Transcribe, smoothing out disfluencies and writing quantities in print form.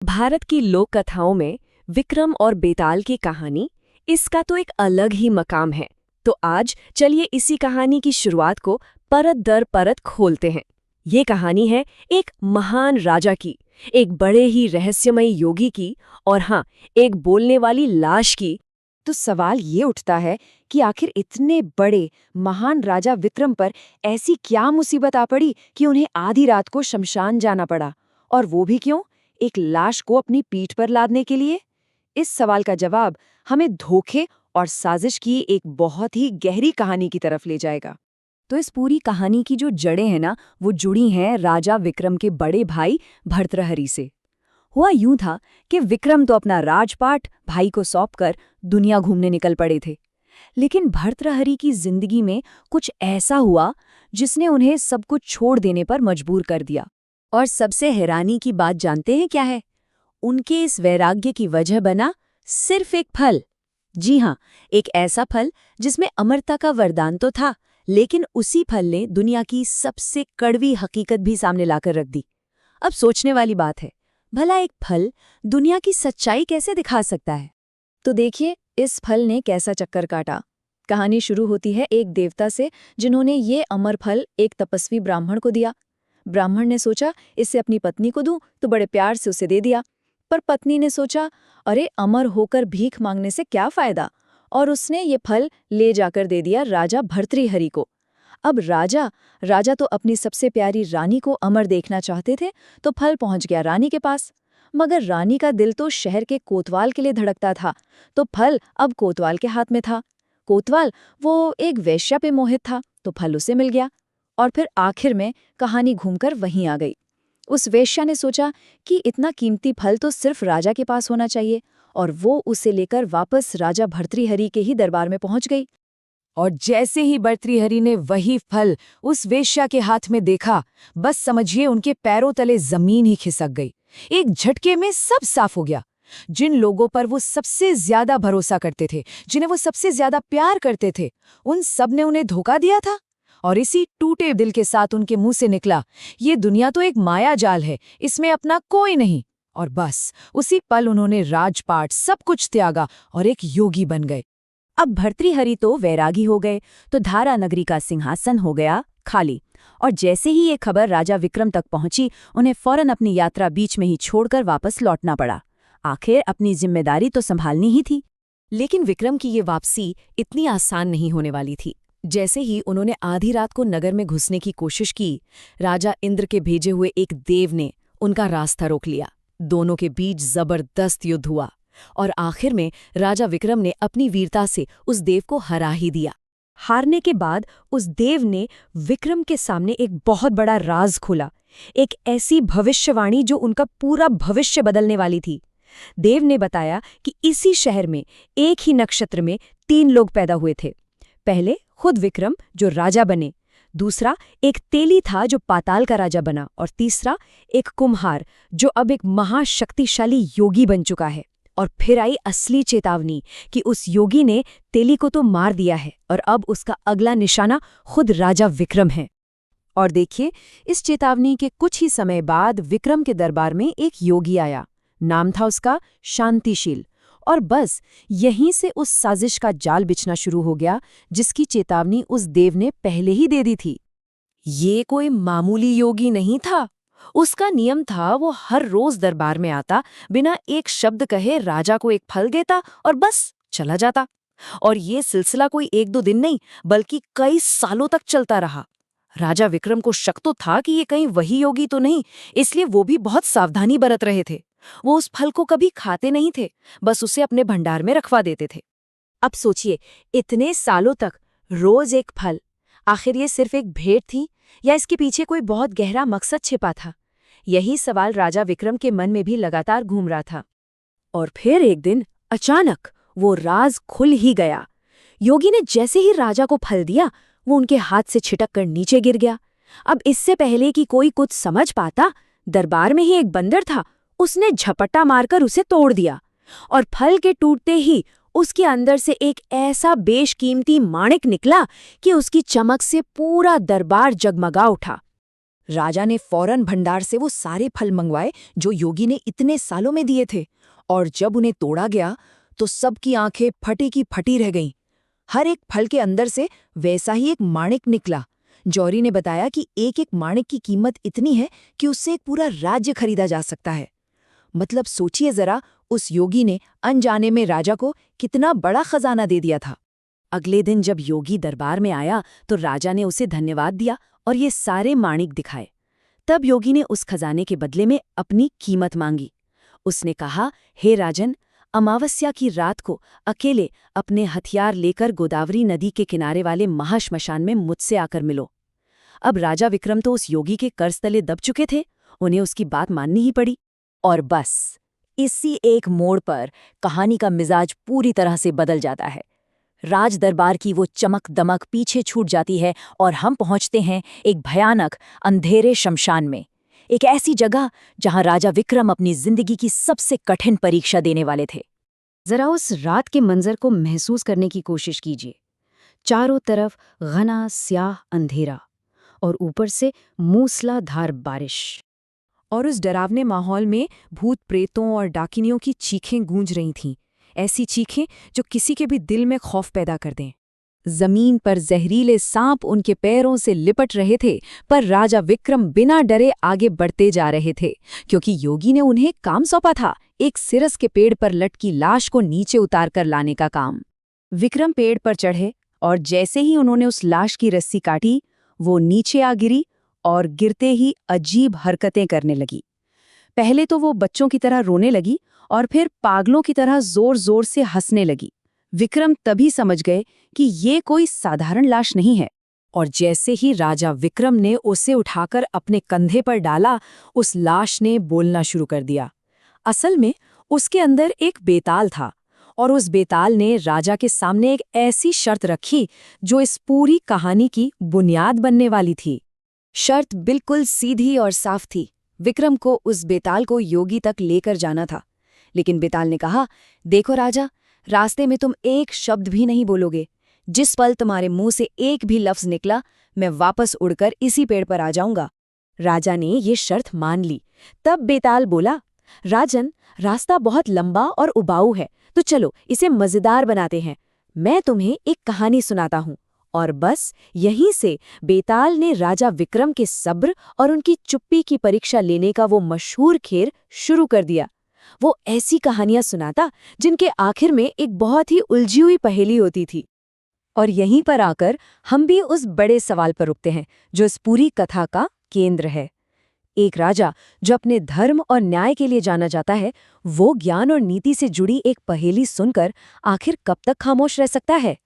भारत की लोक कथाओं में विक्रम और बेताल की कहानी, इसका तो एक अलग ही मकाम है। तो आज चलिए इसी कहानी की शुरुआत को परत दर परत खोलते हैं। ये कहानी है एक महान राजा की, एक बड़े ही रहस्यमयी योगी की, और हाँ, एक बोलने वाली लाश की। तो सवाल ये उठता है कि आखिर इतने बड़े महान राजा विक्रम पर ऐसी क्या मुसीबत आ पड़ी कि उन्हें आधी रात को शमशान जाना पड़ा, और वो भी क्यों, एक लाश को अपनी पीठ पर लादने के लिए। इस सवाल का जवाब हमें धोखे और साजिश की एक बहुत ही गहरी कहानी की तरफ ले जाएगा। तो इस पूरी कहानी की जो जड़ें हैं ना, वो जुड़ी हैं राजा विक्रम के बड़े भाई भर्तृहरि से। हुआ यूं था कि विक्रम तो अपना राजपाट भाई को सौंपकर दुनिया घूमने निकल पड़े थे, लेकिन भर्तृहरि की जिंदगी में कुछ ऐसा हुआ जिसने उन्हें सब कुछ छोड़ देने पर मजबूर कर दिया। और सबसे हैरानी की बात जानते हैं क्या है? उनके इस वैराग्य की वजह बना सिर्फ एक फल। जी हाँ, एक ऐसा फल जिसमें अमरता का वरदान तो था, लेकिन उसी फल ने दुनिया की सबसे कड़वी हकीकत भी सामने लाकर रख दी। अब सोचने वाली बात है, भला एक फल दुनिया की सच्चाई कैसे दिखा सकता है? तो देखिए, इस फल ने कैसा चक्कर काटा। कहानी शुरू होती है एक देवता से, जिन्होंने ये अमर फल एक तपस्वी ब्राह्मण को दिया। ब्राह्मण ने सोचा इसे अपनी पत्नी को दूं, तो बड़े प्यार से उसे दे दिया। पर पत्नी ने सोचा, अरे अमर होकर भीख मांगने से क्या फायदा, और उसने ये फल ले जाकर दे दिया राजा भर्तृहरि को। अब राजा तो अपनी सबसे प्यारी रानी को अमर देखना चाहते थे, तो फल पहुंच गया रानी के पास। मगर रानी का दिल तो शहर के कोतवाल के लिए धड़कता था, तो फल अब कोतवाल के हाथ में था। कोतवाल वो एक वेश्या पे मोहित था, तो फल उसे मिल गया। और फिर आखिर में कहानी घूमकर वहीं आ गई। उस वेश्या ने सोचा कि इतना कीमती फल तो सिर्फ राजा के पास होना चाहिए, और वो उसे लेकर वापस राजा भर्तृहरि के ही दरबार में पहुंच गई। और जैसे ही भर्तृहरि ने वही फल उस वेश्या के हाथ में देखा, बस समझिए उनके पैरों तले जमीन ही खिसक गई। एक झटके में सब साफ हो गया। जिन लोगों पर वो सबसे ज्यादा भरोसा करते थे, जिन्हें वो सबसे ज्यादा प्यार करते थे, उन सब ने उन्हें धोखा दिया था। और इसी टूटे दिल के साथ उनके मुंह से निकला, ये दुनिया तो एक माया जाल है, इसमें अपना कोई नहीं। और बस उसी पल उन्होंने राजपाट सब कुछ त्यागा और एक योगी बन गए। अब भर्तृहरि तो वैरागी हो गए, तो धारा नगरी का सिंहासन हो गया खाली। और जैसे ही ये खबर राजा विक्रम तक पहुंची, उन्हें फौरन अपनी यात्रा बीच में ही छोड़कर वापस लौटना पड़ा। आखिर अपनी जिम्मेदारी तो संभालनी ही थी। लेकिन विक्रम की ये वापसी इतनी आसान नहीं होने वाली थी। जैसे ही उन्होंने आधी रात को नगर में घुसने की कोशिश की, राजा इंद्र के भेजे हुए एक देव ने उनका रास्ता रोक लिया। दोनों के बीच जबरदस्त युद्ध हुआ, और आखिर में राजा विक्रम ने अपनी वीरता से उस देव को हरा ही दिया। हारने के बाद उस देव ने विक्रम के सामने एक बहुत बड़ा राज खोला, एक ऐसी भविष्यवाणी जो उनका पूरा भविष्य बदलने वाली थी। देव ने बताया कि इसी शहर में एक ही नक्षत्र में 3 लोग पैदा हुए थे। पहले खुद विक्रम जो राजा बने, दूसरा एक तेली था जो पाताल का राजा बना, और तीसरा एक कुम्हार जो अब एक महाशक्तिशाली योगी बन चुका है। और फिर आई असली चेतावनी कि उस योगी ने तेली को तो मार दिया है, और अब उसका अगला निशाना खुद राजा विक्रम है। और देखिए, इस चेतावनी के कुछ ही समय बाद विक्रम के दरबार में एक योगी आया। नाम था उसका शांतिशील। और बस यहीं से उस साजिश का जाल बिछना शुरू हो गया, जिसकी चेतावनी उस देव ने पहले ही दे दी थी। ये कोई मामूली योगी नहीं था। उसका नियम था, वो हर रोज दरबार में आता, बिना एक शब्द कहे राजा को एक फल देता और बस चला जाता। और ये सिलसिला कोई 1-2 दिन नहीं, बल्कि कई सालों तक चलता रहा। राजा विक्रम को शक तो था कि ये कहीं वही योगी तो नहीं, इसलिए वो भी बहुत सावधानी बरत रहे थे। वो उस फल को कभी खाते नहीं थे, बस उसे अपने भंडार में रखवा देते थे। अब सोचिए, इतने सालों तक रोज एक फल, आखिर ये सिर्फ एक भेंट थी, या इसके पीछे कोई बहुत गहरा मकसद छिपा था? यही सवाल राजा विक्रम के मन में भी लगातार घूम रहा था। और फिर एक दिन अचानक वो राज खुल ही गया। योगी ने जैसे ही राजा को फल दिया, वो उनके हाथ से छिटक कर नीचे गिर गया। अब इससे पहले कि कोई कुछ समझ पाता, दरबार में ही एक बंदर था, उसने झपट्टा मारकर उसे तोड़ दिया, और फल के टूटते ही उसके अंदर से एक ऐसा बेशकीमती माणिक निकला कि उसकी चमक से पूरा दरबार जगमगा उठा। राजा ने फौरन भंडार से वो सारे फल मंगवाए जो योगी ने इतने सालों में दिए थे, और जब उन्हें तोड़ा गया तो सबकी आंखें फटी की फटी रह गईं। हर एक फल के अंदर से वैसा ही एक माणिक निकला। जौहरी ने बताया कि एक एक माणिक की कीमत इतनी है कि उससे एक पूरा राज्य खरीदा जा सकता है। मतलब सोचिए जरा, उस योगी ने अनजाने में राजा को कितना बड़ा खजाना दे दिया था। अगले दिन जब योगी दरबार में आया तो राजा ने उसे धन्यवाद दिया और ये सारे माणिक दिखाए। तब योगी ने उस खजाने के बदले में अपनी कीमत मांगी। उसने कहा, हे राजन, अमावस्या की रात को अकेले अपने हथियार लेकर गोदावरी नदी के किनारे वाले महाश्मशान में मुझसे आकर मिलो। अब राजा विक्रम तो उस योगी के कर्ज तले दब चुके थे, उन्हें उसकी बात माननी ही पड़ी। और बस इसी एक मोड़ पर कहानी का मिजाज पूरी तरह से बदल जाता है। राज दरबार की वो चमक दमक पीछे छूट जाती है और हम पहुंचते हैं एक भयानक अंधेरे शमशान में, एक ऐसी जगह जहां राजा विक्रम अपनी जिंदगी की सबसे कठिन परीक्षा देने वाले थे। जरा उस रात के मंजर को महसूस करने की कोशिश कीजिए। चारों तरफ घना स्याह अंधेरा और ऊपर से मूसलाधार बारिश। और उस डरावने माहौल में भूत प्रेतों और डाकिनियों की चीखें गूंज रही थीं, ऐसी चीखें जो किसी के भी दिल में खौफ पैदा कर दें। जमीन पर जहरीले सांप उनके पैरों से लिपट रहे थे, पर राजा विक्रम बिना डरे आगे बढ़ते जा रहे थे, क्योंकि योगी ने उन्हें काम सौंपा था, एक सिरस के पेड़ पर लटकी लाश को नीचे उतार कर लाने का काम। विक्रम पेड़ पर चढ़े और जैसे ही उन्होंने उस लाश की रस्सी काटी, वो नीचे आ गिरी और गिरते ही अजीब हरकतें करने लगी। पहले तो वो बच्चों की तरह रोने लगी और फिर पागलों की तरह जोर जोर से हंसने लगी। विक्रम तभी समझ गए कि ये कोई साधारण लाश नहीं है, और जैसे ही राजा विक्रम ने उसे उठाकर अपने कंधे पर डाला, उस लाश ने बोलना शुरू कर दिया। असल में उसके अंदर एक बेताल था, और उस बेताल ने राजा के सामने एक ऐसी शर्त रखी जो इस पूरी कहानी की बुनियाद बनने वाली थी। शर्त बिल्कुल सीधी और साफ थी। विक्रम को उस बेताल को योगी तक लेकर जाना था, लेकिन बेताल ने कहा, देखो राजा, रास्ते में तुम एक शब्द भी नहीं बोलोगे। जिस पल तुम्हारे मुंह से एक भी लफ्ज निकला, मैं वापस उड़कर इसी पेड़ पर आ जाऊंगा। राजा ने ये शर्त मान ली। तब बेताल बोला, राजन, रास्ता बहुत लंबा और उबाऊ है, तो चलो इसे मजेदार बनाते हैं। मैं तुम्हें एक कहानी सुनाता हूँ। और बस यहीं से बेताल ने राजा विक्रम के सब्र और उनकी चुप्पी की परीक्षा लेने का वो मशहूर खेल शुरू कर दिया। वो ऐसी कहानियां सुनाता जिनके आखिर में एक बहुत ही उलझी हुई पहेली होती थी। और यहीं पर आकर हम भी उस बड़े सवाल पर रुकते हैं जो इस पूरी कथा का केंद्र है। एक राजा जो अपने धर्म और न्याय के लिए जाना जाता है, वो ज्ञान और नीति से जुड़ी एक पहेली सुनकर आखिर कब तक खामोश रह सकता है?